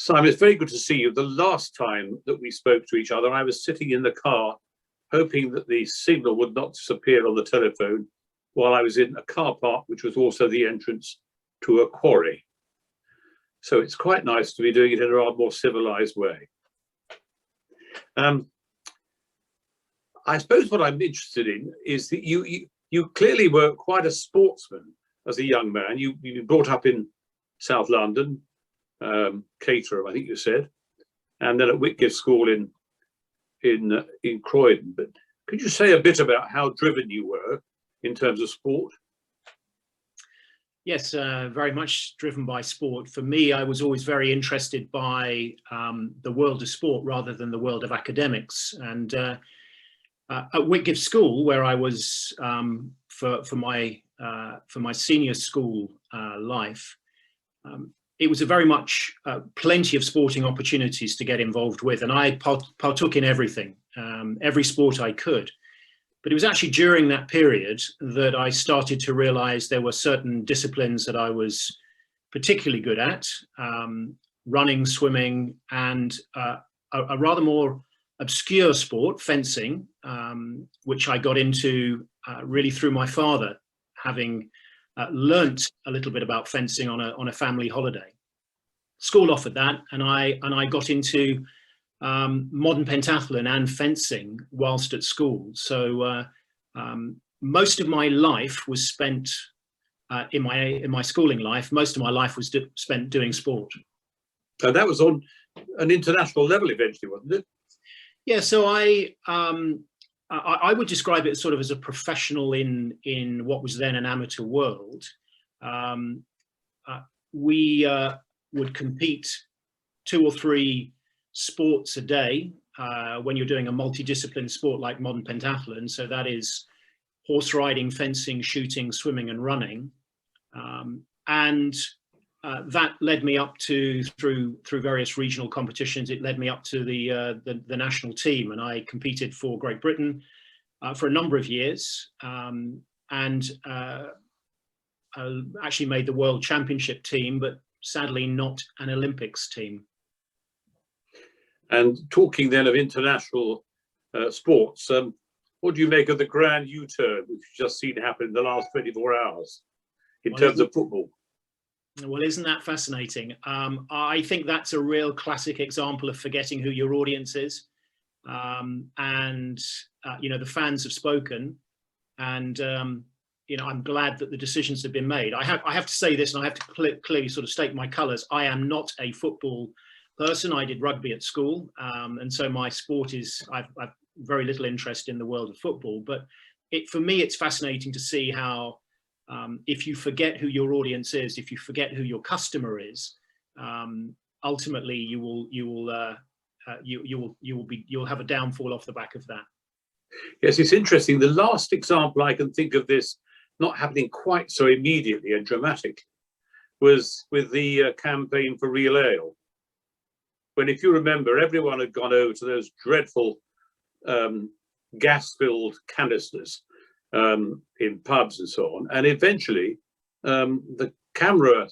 Simon, it's very good to see you. The last time that we spoke to each other, I was sitting in the car hoping that the signal would not disappear on the telephone while I was in a car park, which was also the entrance to a quarry. So it's quite nice to be doing it in a rather more civilized way. I suppose what I'm interested in is that you clearly were quite a sportsman as a young man. You were brought up in South London, Caterham, I think you said, and then at Whitgift School in Croydon. But could you say a bit about how driven you were in terms of sport? Yes, very much driven by sport. For me, I was always very interested by the world of sport rather than the world of academics. And at Whitgift School, where I was for my senior school life, it was a very much plenty of sporting opportunities to get involved with, and I partook in everything, every sport I could. But it was actually during that period that I started to realize there were certain disciplines that I was particularly good at, running, swimming, and a rather more obscure sport, fencing, which I got into really through my father, having learnt a little bit about fencing on a family holiday. School offered that, and I got into modern pentathlon and fencing whilst at school. So most of my life was spent in my schooling life. Most of my life was spent doing sport. And that was on an international level eventually, wasn't it? Yeah. So I would describe it sort of as a professional in what was then an amateur world. We would compete 2 or 3 sports a day when you're doing a multidiscipline sport like modern pentathlon. So that is horse riding, fencing, shooting, swimming, and running. And that led me up to through various regional competitions. It led me up to the national team, and I competed for Great Britain for a number of years, and actually made the World Championship team, but sadly not an Olympics team. And talking then of international sports, what do you make of the grand U-turn, which you've just seen happen in the last 24 hours in terms of football? Well, isn't that fascinating? I think that's a real classic example of forgetting who your audience is. And the fans have spoken, and I'm glad that the decisions have been made. I have to say this, and I have to clearly sort of state my colours. I am not a football person. I did rugby at school, and so my sport is I've very little interest in the world of football. But for me, it's fascinating to see how if you forget who your audience is, if you forget who your customer is, ultimately you'll have a downfall off the back of that. Yes, it's interesting. The last example I can think of this not happening quite so immediately and dramatically was with the campaign for real ale. When, if you remember, everyone had gone over to those dreadful gas-filled canisters in pubs and so on, and eventually the campaign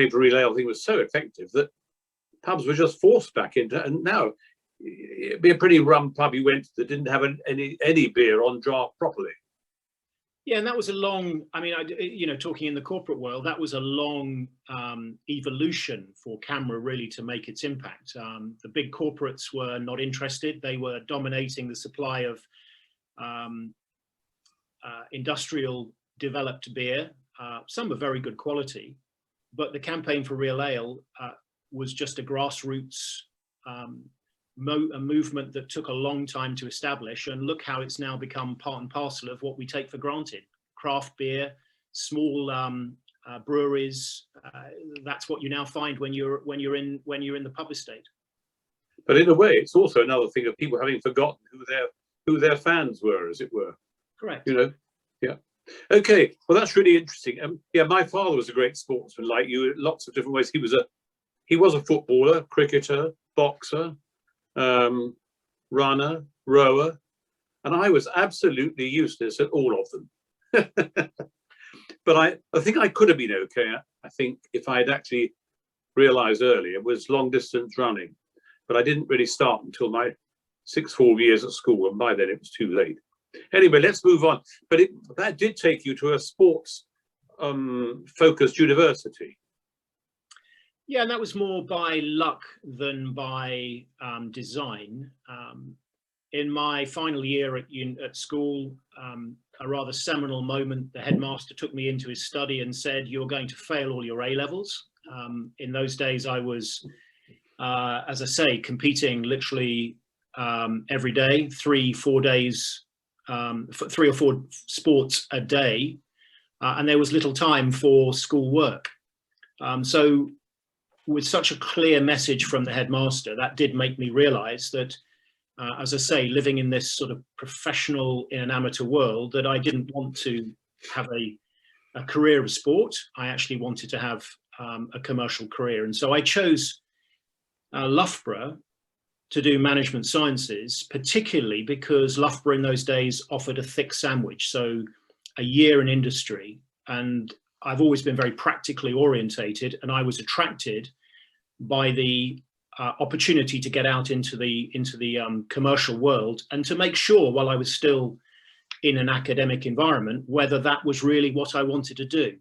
for real ale thing was so effective that pubs were just forced back into, and now it'd be a pretty rum pub you went to that didn't have any beer on draft properly. Yeah, and that was a long, talking in the corporate world, that was a long evolution for CAMRA really to make its impact. The big corporates were not interested. They were dominating the supply of industrial developed beer. Some were very good quality, but the campaign for real ale was just a grassroots a movement that took a long time to establish, and look how it's now become part and parcel of what we take for granted. Craft beer, small breweries, that's what you now find when you're in the pub estate. But in a way, it's also another thing of people having forgotten who their fans were, as it were. Correct. Yeah. Okay, well, that's really interesting. Yeah, my father was a great sportsman, like you, in lots of different ways. He was a footballer, cricketer, boxer, runner, rower, and I was absolutely useless at all of them. But I think I could have been okay, I think, if I had actually realised early, it was long distance running, but I didn't really start until my sixth full years at school, and by then it was too late. Anyway, let's move on. But that did take you to a sports focused university. Yeah, and that was more by luck than by design. In my final year at school, a rather seminal moment, the headmaster took me into his study and said, "You're going to fail all your A-levels." In those days, I was, as I say, competing literally every day, 3-4 days, 3 or 4 sports a day, and there was little time for school work. So with such a clear message from the headmaster, that did make me realize that, as I say, living in this sort of professional in an amateur world, that I didn't want to have a career of sport. I actually wanted to have a commercial career. And so I chose Loughborough to do management sciences, particularly because Loughborough in those days offered a thick sandwich. So a year in industry, and I've always been very practically orientated, and I was attracted by the opportunity to get out into the commercial world and to make sure, while I was still in an academic environment, whether that was really what I wanted to do.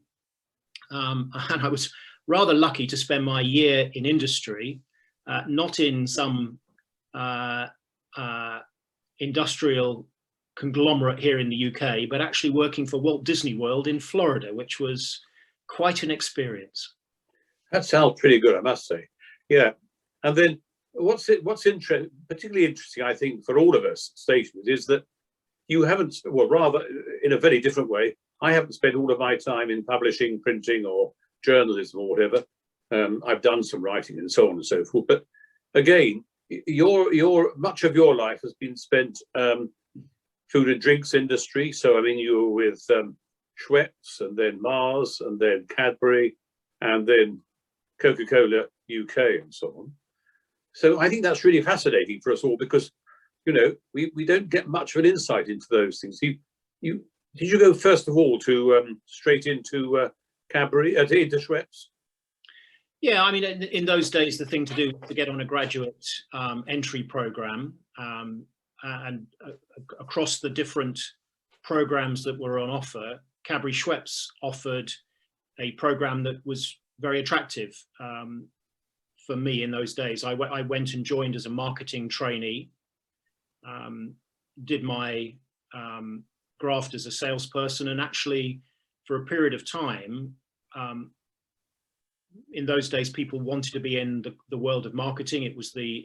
And I was rather lucky to spend my year in industry, not in some industrial conglomerate here in the UK, but actually working for Walt Disney World in Florida, which was quite an experience. That sounds pretty good, I must say. Yeah. And then what's particularly interesting, I think, for all of us stationers, is that you haven't, well, rather in a very different way, I haven't spent all of my time in publishing, printing, or journalism or whatever. I've done some writing and so on and so forth. But again, your much of your life has been spent food and drinks industry. So I mean, you were with Schweppes, and then Mars, and then Cadbury, and then Coca Cola UK, and so on. So I think that's really fascinating for us all, because you know we don't get much of an insight into those things. Did you go first of all to straight into Cadbury, into Schweppes? Yeah, I mean, in those days, the thing to do was to get on a graduate entry program, and across the different programs that were on offer, Cadbury Schweppes offered a program that was very attractive for me in those days. I went and joined as a marketing trainee, did my graft as a salesperson, and actually for a period of time, in those days, people wanted to be in the world of marketing. It was the,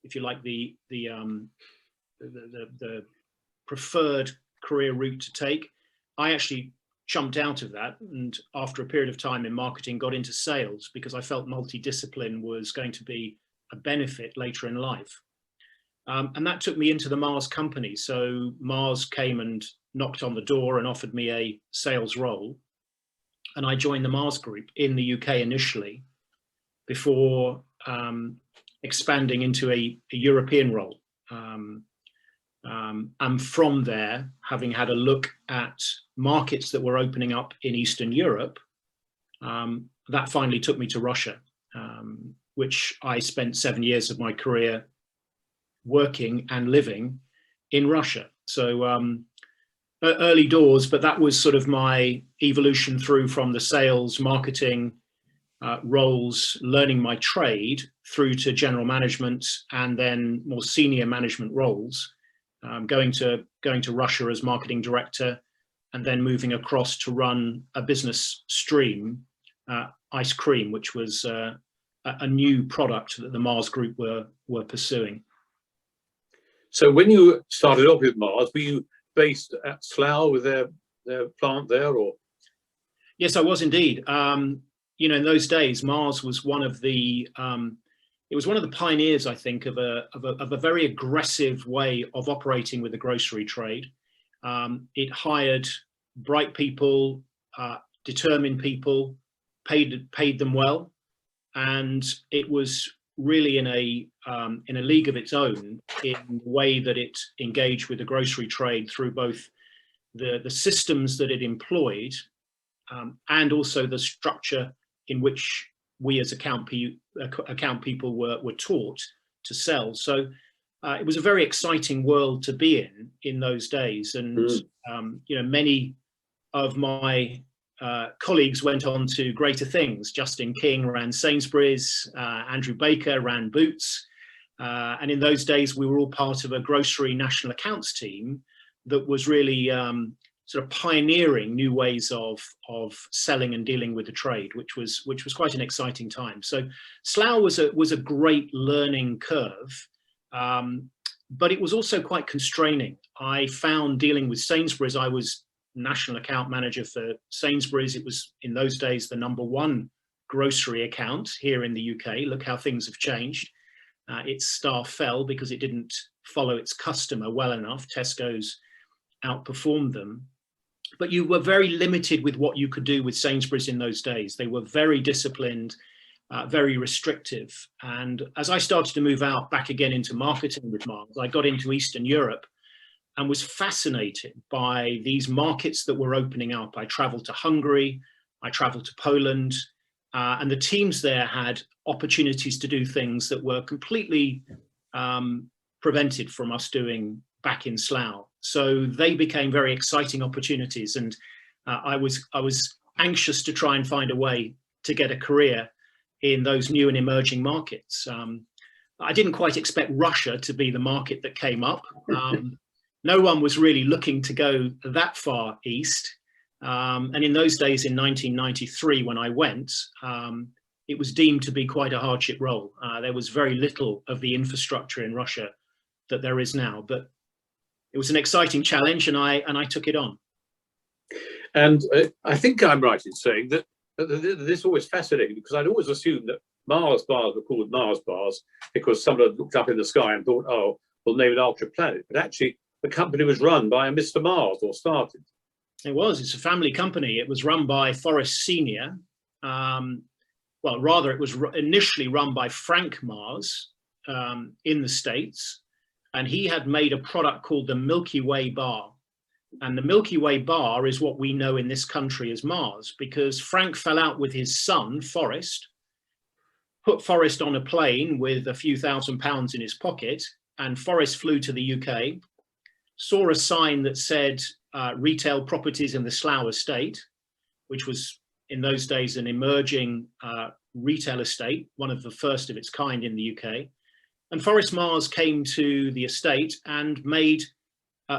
if you like, the preferred career route to take. I actually jumped out of that, and after a period of time in marketing, got into sales because I felt multidiscipline was going to be a benefit later in life. And that took me into the Mars company. So Mars came and knocked on the door and offered me a sales role. And I joined the Mars group in the UK initially, before expanding into a European role. And from there, having had a look at markets that were opening up in Eastern Europe, that finally took me to Russia, which I spent 7 years of my career working and living in Russia. So early doors, but that was sort of my evolution through from the sales, marketing roles, learning my trade, through to general management, and then more senior management roles. Going to Russia as marketing director, and then moving across to run a business stream, ice cream, which was a new product that the Mars group were pursuing. So when you started off with Mars, were you based at Slough with their plant there, or? Yes, I was indeed. You know, in those days, Mars was one of the it was one of the pioneers, I think, of a very aggressive way of operating with the grocery trade. It hired bright people, determined people, paid them well, and it was really in a league of its own in the way that it engaged with the grocery trade through both the systems that it employed, and also the structure in which we as account people were taught to sell. So it was a very exciting world to be in those days. And you know, many of my colleagues went on to greater things. Justin King ran Sainsbury's, Andrew Baker ran Boots. And in those days, we were all part of a grocery national accounts team that was really sort of pioneering new ways of selling and dealing with the trade, which was quite an exciting time. So Slough was a great learning curve, but it was also quite constraining. I found dealing with Sainsbury's, I was national account manager for Sainsbury's. It was in those days the #1 grocery account here in the UK. Look how things have changed. Its staff fell because it didn't follow its customer well enough. Tesco's outperformed them. But you were very limited with what you could do with Sainsbury's in those days. They were very disciplined, very restrictive. And as I started to move out back again into marketing with Mars, I got into Eastern Europe and was fascinated by these markets that were opening up. I traveled to Hungary, I traveled to Poland, and the teams there had opportunities to do things that were completely prevented from us doing back in Slough. So they became very exciting opportunities, and I was anxious to try and find a way to get a career in those new and emerging markets. I didn't quite expect Russia to be the market that came up. No one was really looking to go that far east. And in those days, in 1993, when I went, it was deemed to be quite a hardship role. There was very little of the infrastructure in Russia that there is now, but it was an exciting challenge, and I took it on. And I think I'm right in saying that this is always fascinating, because I'd always assumed that Mars bars were called Mars bars because someone had looked up in the sky and thought, oh, we'll name it Ultra Planet. But actually, the company was run by a Mr. Mars, or started. It was. It's a family company. It was run by Forrest Senior. Well, rather, it was initially run by Frank Mars in the States. And he had made a product called the Milky Way bar. And the Milky Way bar is what we know in this country as Mars, because Frank fell out with his son, Forrest, put Forrest on a plane with a few £1,000s in his pocket, and Forrest flew to the UK, saw a sign that said retail properties in the Slough estate, which was in those days an emerging retail estate, one of the first of its kind in the UK. And Forrest Mars came to the estate and made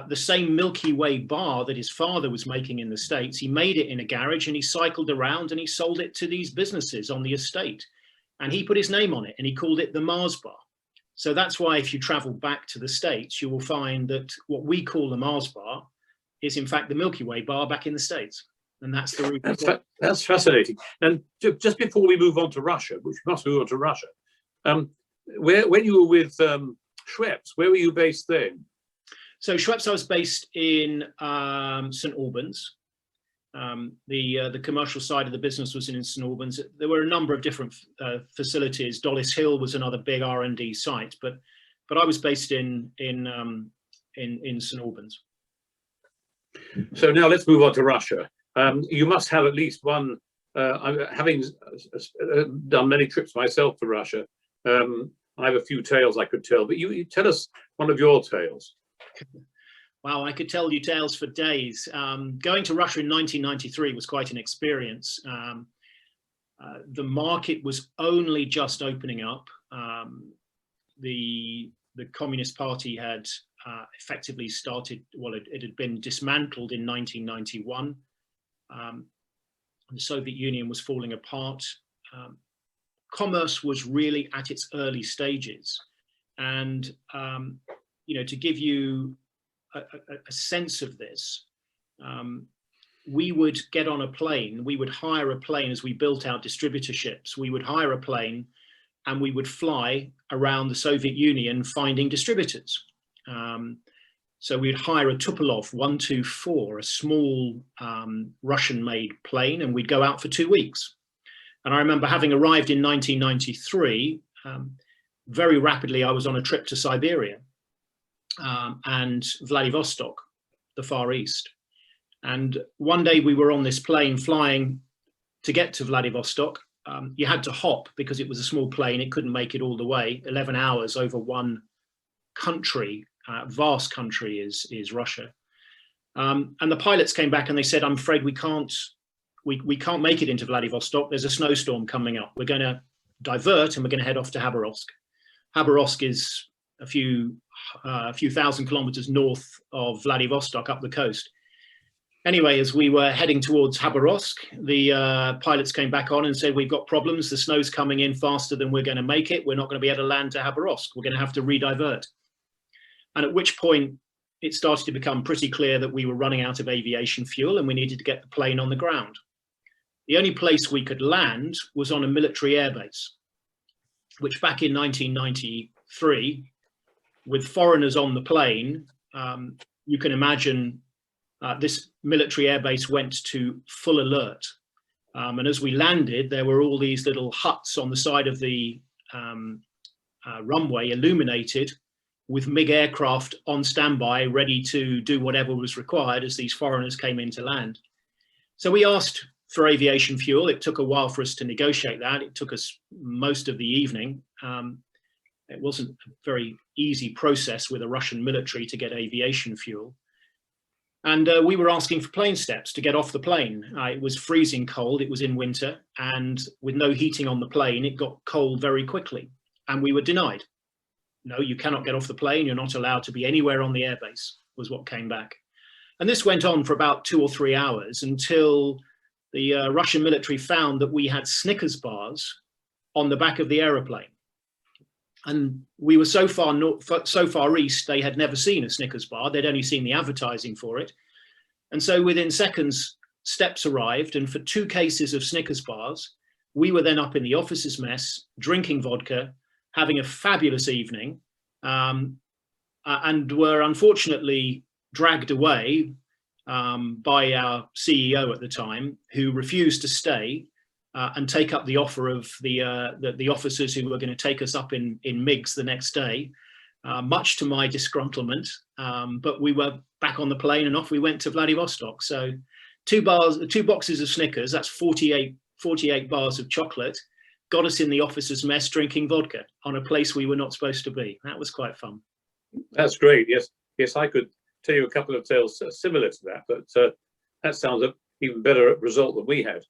the same Milky Way bar that his father was making in the States. He made it in a garage, and he cycled around and he sold it to these businesses on the estate. And he put his name on it and he called it the Mars bar. So that's why if you travel back to the States, you will find that what we call the Mars bar is in fact the Milky Way bar back in the States. And that's the root. That's fascinating. And just before we move on to Russia, which we must move on to Russia, when you were with Schweppes, where were you based then? So Schweppes, I was based in St Albans. The commercial side of the business was in St Albans. There were a number of different facilities. Dollis Hill was another big R&D site, but I was based in St Albans. So now let's move on to Russia. You must have at least one. Having done many trips myself to Russia, I have a few tales I could tell, but you tell us one of your tales. Wow, I could tell you tales for days. Going to Russia in 1993 was quite an experience. The market was only just opening up. The Communist Party had effectively started, well, it had been dismantled in 1991. The Soviet Union was falling apart. Commerce was really at its early stages. And, to give you a sense of this, we would get on a plane, we would hire a plane as we built our distributorships. We would hire a plane and we would fly around the Soviet Union finding distributors. So we'd hire a Tupolev 124, a small Russian-made plane, and we'd go out for 2 weeks. And I remember having arrived in 1993, very rapidly I was on a trip to Siberia and Vladivostok, the Far East. And one day we were on this plane flying to get to Vladivostok, you had to hop because it was a small plane. It couldn't make it all the way. 11 hours over one country, vast country is Russia. And the pilots came back and they said, I'm afraid we can't make it into Vladivostok. There's a snowstorm coming up. We're going to divert and we're going to head off to Khabarovsk. Khabarovsk is a few thousand kilometers north of Vladivostok up the coast. Anyway, as we were heading towards Khabarovsk, the pilots came back on and said, we've got problems. The snow's coming in faster than we're going to make it. We're not going to be able to land to Khabarovsk. We're going to have to redivert. And at which point it started to become pretty clear that we were running out of aviation fuel and we needed to get the plane on the ground. The only place we could land was on a military airbase, which back in 1993, with foreigners on the plane, you can imagine this military airbase went to full alert. And as we landed, there were all these little huts on the side of the runway illuminated with MiG aircraft on standby, ready to do whatever was required as these foreigners came in to land. So we asked for aviation fuel. It took a while for us to negotiate that. It took us most of the evening. It wasn't a very easy process with the Russian military to get aviation fuel. And we were asking for plane steps to get off the plane. It was freezing cold, it was in winter, and with no heating on the plane, it got cold very quickly. And we were denied. No, you cannot get off the plane, you're not allowed to be anywhere on the airbase, was what came back. And this went on for about 2 or 3 hours until the Russian military found that we had Snickers bars on the back of the aeroplane. And we were so far east, they had never seen a Snickers bar. They'd only seen the advertising for it. And so within seconds, steps arrived. And for 2 cases of Snickers bars, we were then up in the officers' mess, drinking vodka, having a fabulous evening, and were unfortunately dragged away by our CEO at the time, who refused to stay and take up the offer of the officers who were going to take us up in MiGs the next day, much to my disgruntlement. But we were back on the plane and off we went to Vladivostok. So 2 boxes of Snickers, that's 48 bars of chocolate, got us in the officers' mess drinking vodka on a place we were not supposed to be. That was quite fun. That's great. Yes, I could tell you a couple of tales similar to that, but that sounds an even better result than we had.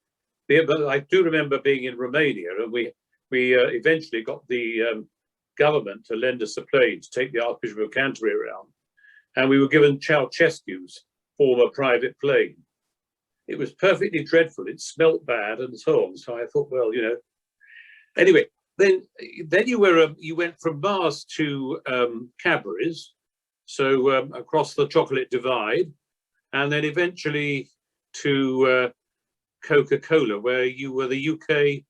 But I do remember being in Romania, and we eventually got the government to lend us a plane to take the Archbishop of Canterbury around, and we were given Ceausescu's former private plane. It was perfectly dreadful. It smelt bad and so on. So I thought, well, you know. Anyway, then you went from Mars to Cadbury's, so across the chocolate divide, and then eventually to Coca Cola, where you were the UK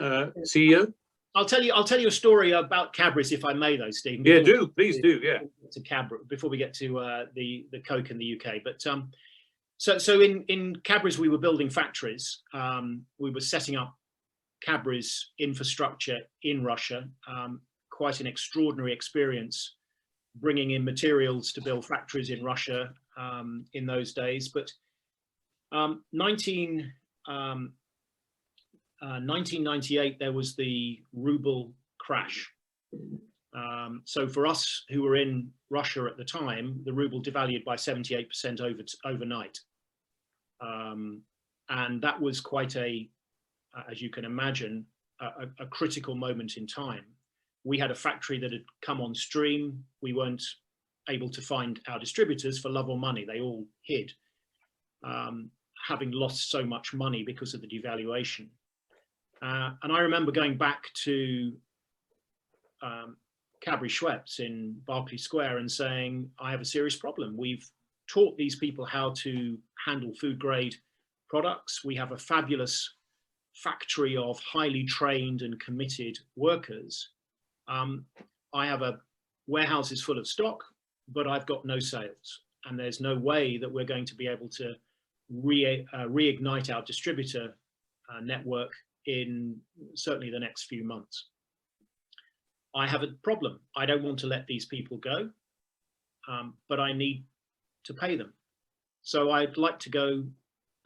CEO. I'll tell you a story about Cadbury's, if I may, though, Stephen. Yeah, please do. Yeah. To Cadbury before we get to the Coke in the UK, but so in Cadbury's we were building factories. We were setting up Cadbury's infrastructure in Russia. Quite an extraordinary experience, bringing in materials to build factories in Russia in those days. But 1998, there was the ruble crash. So for us who were in Russia at the time, the ruble devalued by 78% overnight. And that was quite as you can imagine, a critical moment in time. We had a factory that had come on stream. We weren't able to find our distributors for love or money. They all hid, having lost so much money because of the devaluation. And I remember going back to Cadbury Schweppes in Berkeley Square and saying, I have a serious problem. We've taught these people how to handle food grade products. We have a fabulous factory of highly trained and committed workers. I have warehouses full of stock, but I've got no sales. And there's no way that we're going to be able to reignite our distributor network in certainly the next few months. I have a problem. I don't want to let these people go, but I need to pay them. So I'd like to go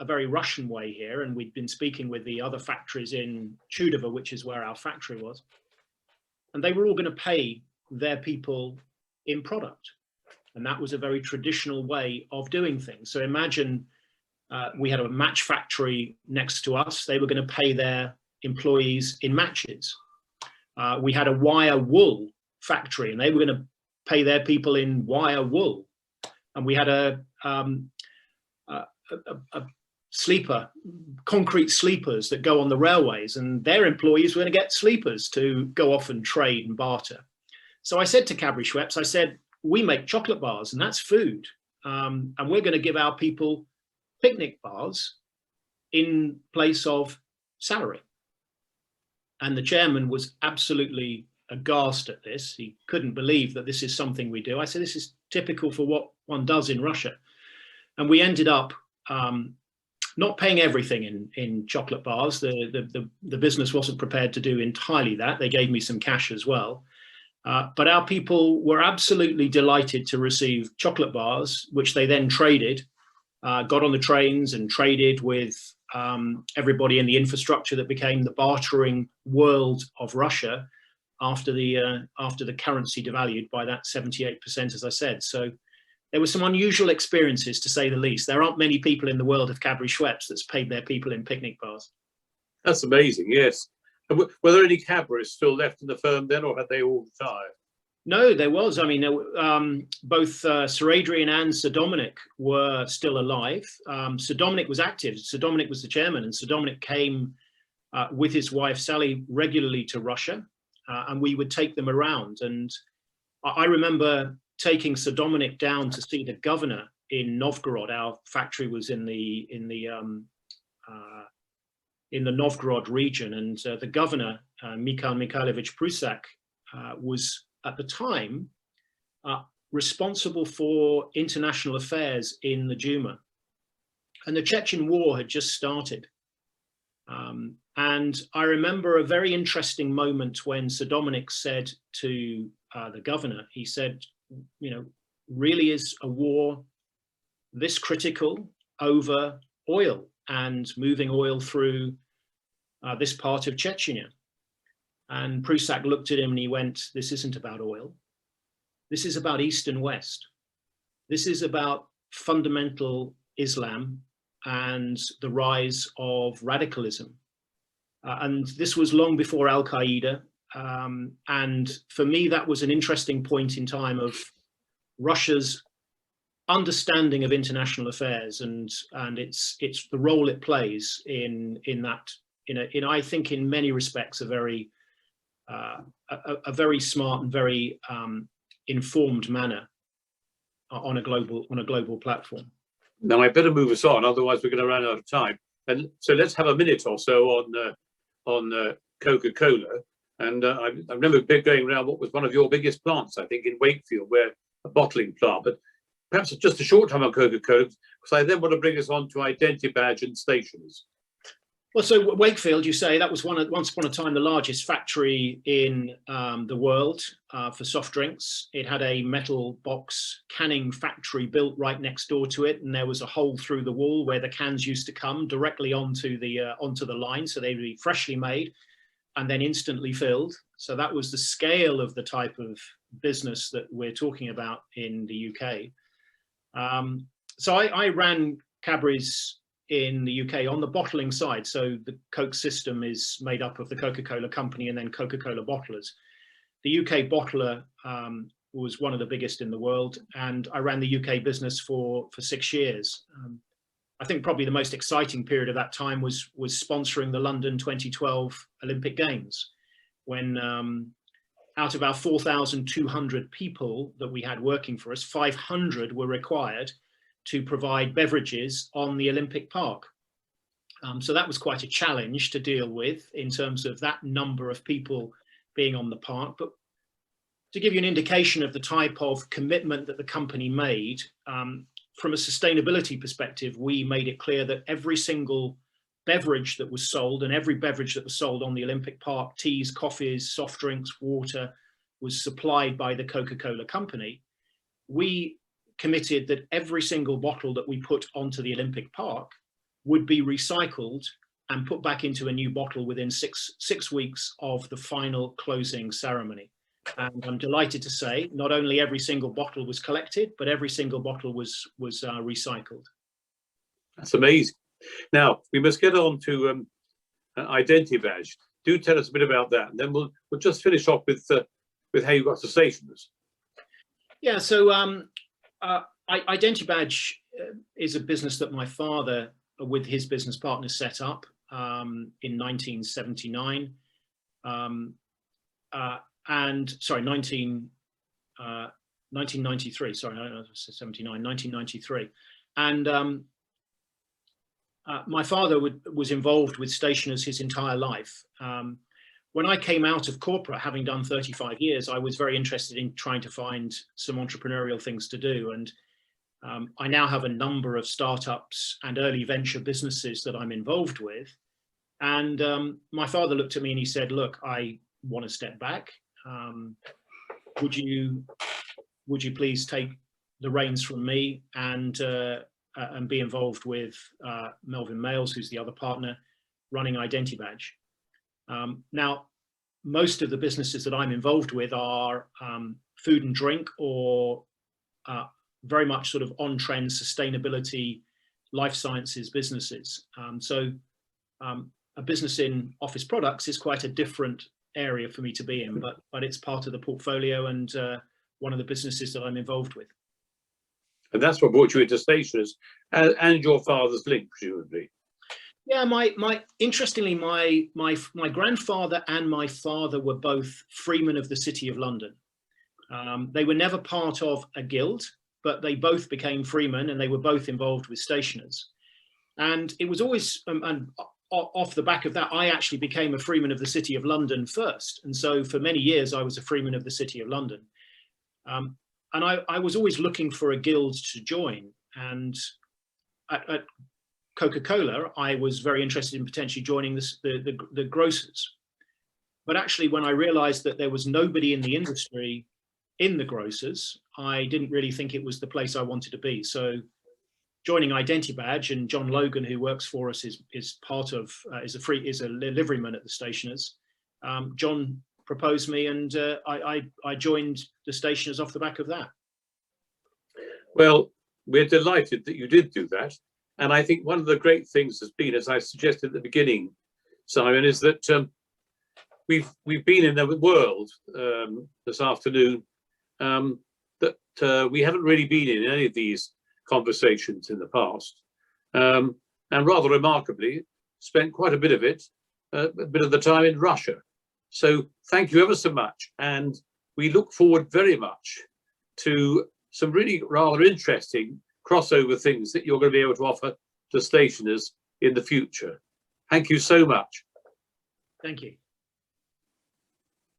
a very Russian way here, and we'd been speaking with the other factories in Chudovo, which is where our factory was, and they were all going to pay their people in product. And that was a very traditional way of doing things. So imagine we had a match factory next to us. They were going to pay their employees in matches. We had a wire wool factory, and they were going to pay their people in wire wool. And we had a sleeper, concrete sleepers that go on the railways, and their employees were going to get sleepers to go off and trade and barter. So I said to Cadbury Schweppes, I said, we make chocolate bars, and that's food. And we're going to give our people picnic bars in place of salary. And the chairman was absolutely aghast at this. He couldn't believe that this is something we do. I said, this is typical for what one does in Russia. And we ended up not paying everything in chocolate bars. The business wasn't prepared to do entirely that. They gave me some cash as well. But our people were absolutely delighted to receive chocolate bars, which they then traded, got on the trains and traded with everybody in the infrastructure that became the bartering world of Russia after the currency devalued by that 78%, as I said. So there were some unusual experiences, to say the least. There aren't many people in the world of Cadbury Schweppes that's paid their people in picnic bars. That's amazing, yes. And were there any Cadburys still left in the firm then, or had they all retired? No, there was. I mean, both Sir Adrian and Sir Dominic were still alive. Sir Dominic was active. Sir Dominic was the chairman, and Sir Dominic came with his wife Sally regularly to Russia, and we would take them around. And I remember taking Sir Dominic down to see the governor in Novgorod. Our factory was in the Novgorod region, and the governor, Mikhail Mikhailovich Prusak, was at the time responsible for international affairs in the Duma. And the Chechen War had just started. And I remember a very interesting moment when Sir Dominic said to the governor, he said, you know, really is a war this critical over oil and moving oil through this part of Chechnya? And Prusak looked at him and he went, this isn't about oil. This is about East and West. This is about fundamental Islam and the rise of radicalism. And this was long before Al-Qaeda. And for me, that was an interesting point in time of Russia's understanding of international affairs and it's the role it plays in that, I think in many respects, a very smart and very informed manner on a global platform. Now I better move us on, otherwise we're going to run out of time. And so let's have a minute or so on Coca Cola. And I remember going around what was one of your biggest plants, I think, in Wakefield, where a bottling plant. But perhaps just a short time on Coca Cola, because I then want to bring us on to Identibadge and stations. Well, so Wakefield, you say, that was once upon a time the largest factory in the world for soft drinks. It had a metal box canning factory built right next door to it, and there was a hole through the wall where the cans used to come directly onto the line, so they'd be freshly made and then instantly filled. So that was the scale of the type of business that we're talking about in the UK. So I ran Cadbury's in the UK on the bottling side. So the Coke system is made up of the Coca-Cola company and then Coca-Cola bottlers. The UK bottler was one of the biggest in the world, and I ran the UK business for 6 years. I think probably the most exciting period of that time was sponsoring the London 2012 Olympic Games, when out of our 4,200 people that we had working for us, 500 were required to provide beverages on the Olympic Park. So that was quite a challenge to deal with in terms of that number of people being on the park. But to give you an indication of the type of commitment that the company made, from a sustainability perspective, we made it clear that every single beverage that was sold, and every beverage that was sold on the Olympic Park, teas, coffees, soft drinks, water, was supplied by the Coca-Cola company. We committed that every single bottle that we put onto the Olympic Park would be recycled and put back into a new bottle within six weeks of the final closing ceremony. And I'm delighted to say not only every single bottle was collected, but every single bottle was recycled. That's amazing. Now we must get on to Identity Badge. Do tell us a bit about that, and then we'll just finish off with how you got to Stationers. Yeah, so Identity Badge is a business that my father, with his business partners, set up in 1979. And sorry, 1993. Sorry, I was 79, 1993. And my father was involved with Stationers his entire life. When I came out of corporate, having done 35 years, I was very interested in trying to find some entrepreneurial things to do. And I now have a number of startups and early venture businesses that I'm involved with. And my father looked at me and he said, look, I want to step back. Would you please take the reins from me and be involved with Melvin Males, who's the other partner, running Identity Badge. Now, most of the businesses that I'm involved with are food and drink, or very much sort of on-trend sustainability, life sciences businesses. So a business in office products is quite a different area for me to be in, but it's part of the portfolio and one of the businesses that I'm involved with. And that's what brought you into Stationers, and your father's link, presumably. Yeah, interestingly, my grandfather and my father were both freemen of the City of London. They were never part of a guild, but they both became freemen, and they were both involved with Stationers. And it was always, and off the back of that, I actually became a freeman of the City of London first. And so for many years, I was a freeman of the City of London. And I was always looking for a guild to join. And at Coca Cola, I was very interested in potentially joining the grocers. But actually, when I realized that there was nobody in the industry in the grocers, I didn't really think it was the place I wanted to be. So joining Identity Badge, and John Logan, who works for us, is part of is a liveryman at the Stationers. John proposed me, and I joined the Stationers off the back of that. Well, we're delighted that you did do that, and I think one of the great things has been, as I suggested at the beginning, Simon, is that we've been in a world this afternoon that we haven't really been in any of these conversations in the past, and rather remarkably spent quite a bit of it, a bit of the time in Russia. So thank you ever so much, and we look forward very much to some really rather interesting crossover things that you're going to be able to offer to Stationers in the future. Thank you so much. Thank you.